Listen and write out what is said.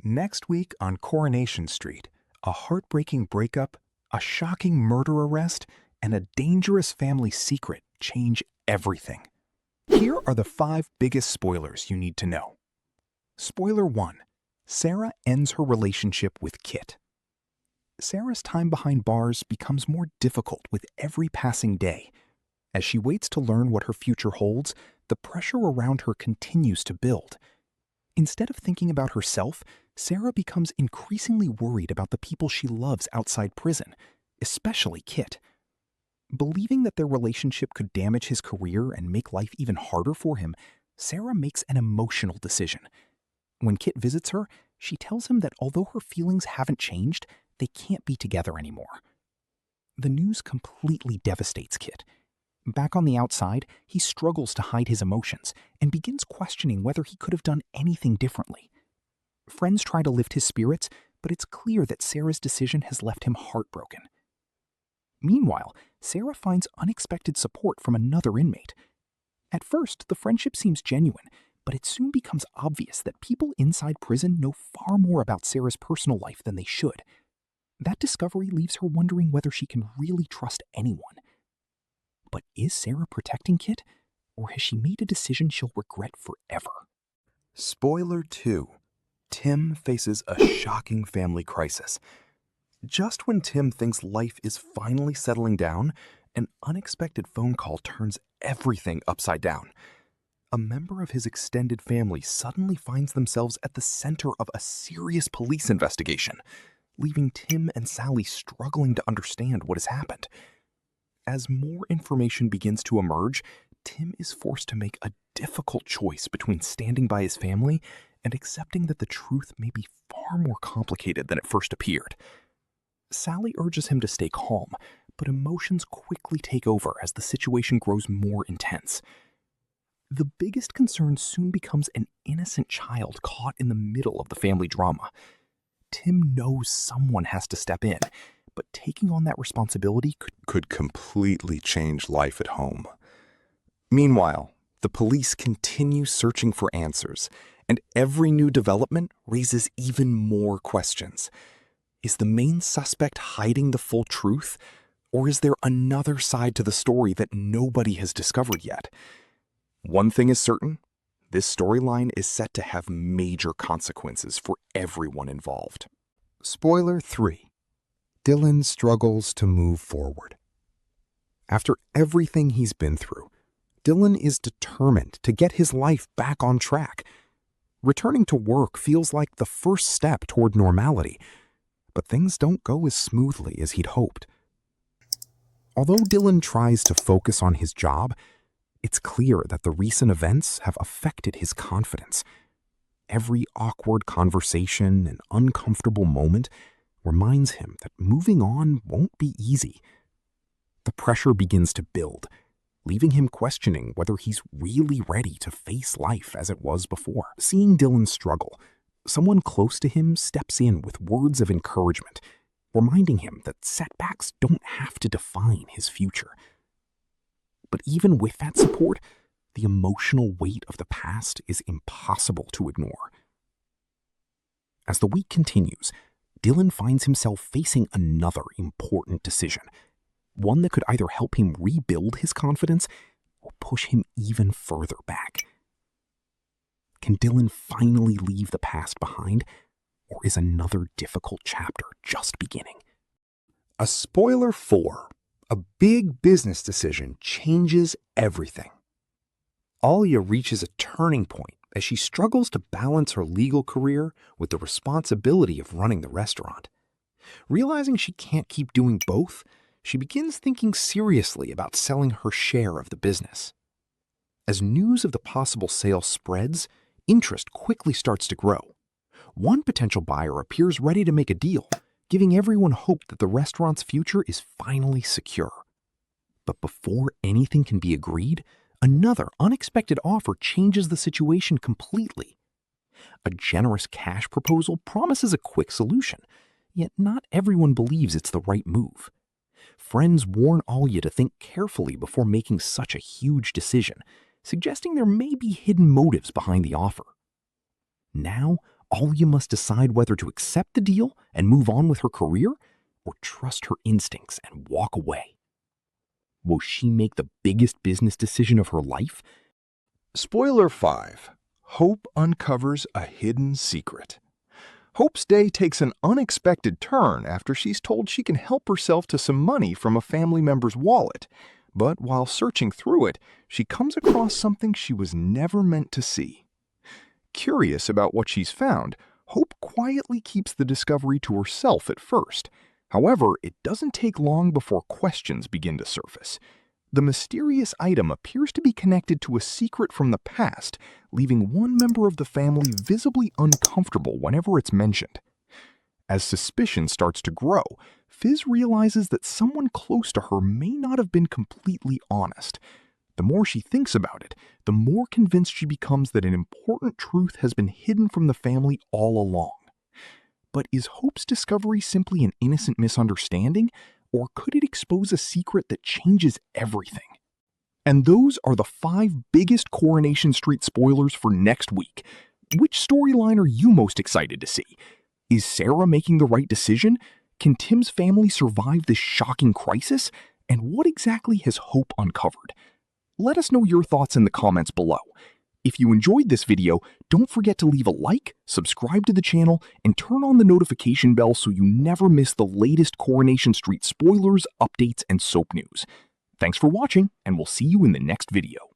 Next week on Coronation Street, a heartbreaking breakup, a shocking murder arrest, and a dangerous family secret change everything. Here are the 5 biggest spoilers you need to know. Spoiler 1. Sarah ends her relationship with Kit. Sarah's time behind bars becomes more difficult with every passing day. As she waits to learn what her future holds, the pressure around her continues to build. Instead of thinking about herself, Sarah becomes increasingly worried about the people she loves outside prison, especially Kit. Believing that their relationship could damage his career and make life even harder for him, Sarah makes an emotional decision. When Kit visits her, she tells him that although her feelings haven't changed, they can't be together anymore. The news completely devastates Kit. Back on the outside, he struggles to hide his emotions and begins questioning whether he could have done anything differently. Friends try to lift his spirits, but it's clear that Sarah's decision has left him heartbroken. Meanwhile, Sarah finds unexpected support from another inmate. At first, the friendship seems genuine, but it soon becomes obvious that people inside prison know far more about Sarah's personal life than they should. That discovery leaves her wondering whether she can really trust anyone. But is Sarah protecting Kit, or has she made a decision she'll regret forever? Spoiler 2. Tim faces a shocking family crisis. Just when Tim thinks life is finally settling down, an unexpected phone call turns everything upside down. A member of his extended family suddenly finds themselves at the center of a serious police investigation, leaving Tim and Sally struggling to understand what has happened. As more information begins to emerge, Tim is forced to make a difficult choice between standing by his family and accepting that the truth may be far more complicated than it first appeared. Sally urges him to stay calm, but emotions quickly take over as the situation grows more intense. The biggest concern soon becomes an innocent child caught in the middle of the family drama. Tim knows someone has to step in, but taking on that responsibility could completely change life at home. Meanwhile, the police continue searching for answers, and every new development raises even more questions. Is the main suspect hiding the full truth, or is there another side to the story that nobody has discovered yet? One thing is certain, this storyline is set to have major consequences for everyone involved. Spoiler 3. Dylan struggles to move forward. After everything he's been through, Dylan is determined to get his life back on track. Returning to work feels like the first step toward normality, but things don't go as smoothly as he'd hoped. Although Dylan tries to focus on his job, it's clear that the recent events have affected his confidence. Every awkward conversation and uncomfortable moment reminds him that moving on won't be easy. The pressure begins to build, leaving him questioning whether he's really ready to face life as it was before. Seeing Dylan struggle, someone close to him steps in with words of encouragement, reminding him that setbacks don't have to define his future. But even with that support, the emotional weight of the past is impossible to ignore. As the week continues, Dylan finds himself facing another important decision, one that could either help him rebuild his confidence or push him even further back. Can Dylan finally leave the past behind, or is another difficult chapter just beginning? A spoiler 4. A big business decision changes everything. Alya reaches a turning point as she struggles to balance her legal career with the responsibility of running the restaurant. Realizing she can't keep doing both, she begins thinking seriously about selling her share of the business. As news of the possible sale spreads, interest quickly starts to grow. One potential buyer appears ready to make a deal, giving everyone hope that the restaurant's future is finally secure. But before anything can be agreed, another unexpected offer changes the situation completely. A generous cash proposal promises a quick solution, yet not everyone believes it's the right move. Friends warn Alya to think carefully before making such a huge decision, suggesting there may be hidden motives behind the offer. Now, Alya must decide whether to accept the deal and move on with her career or trust her instincts and walk away. Will she make the biggest business decision of her life? Spoiler 5. Hope uncovers a hidden secret. Hope's day takes an unexpected turn after she's told she can help herself to some money from a family member's wallet. But while searching through it, she comes across something she was never meant to see. Curious about what she's found, Hope quietly keeps the discovery to herself at first. However, it doesn't take long before questions begin to surface. The mysterious item appears to be connected to a secret from the past, leaving one member of the family visibly uncomfortable whenever it's mentioned. As suspicion starts to grow, Fizz realizes that someone close to her may not have been completely honest. The more she thinks about it, the more convinced she becomes that an important truth has been hidden from the family all along. But is Hope's discovery simply an innocent misunderstanding, or could it expose a secret that changes everything? And those are the 5 biggest Coronation Street spoilers for next week. Which storyline are you most excited to see? Is Sarah making the right decision? Can Tim's family survive this shocking crisis? And what exactly has Hope uncovered? Let us know your thoughts in the comments below. If you enjoyed this video, don't forget to leave a like, subscribe to the channel, and turn on the notification bell so you never miss the latest Coronation Street spoilers, updates, and soap news. Thanks for watching, and we'll see you in the next video.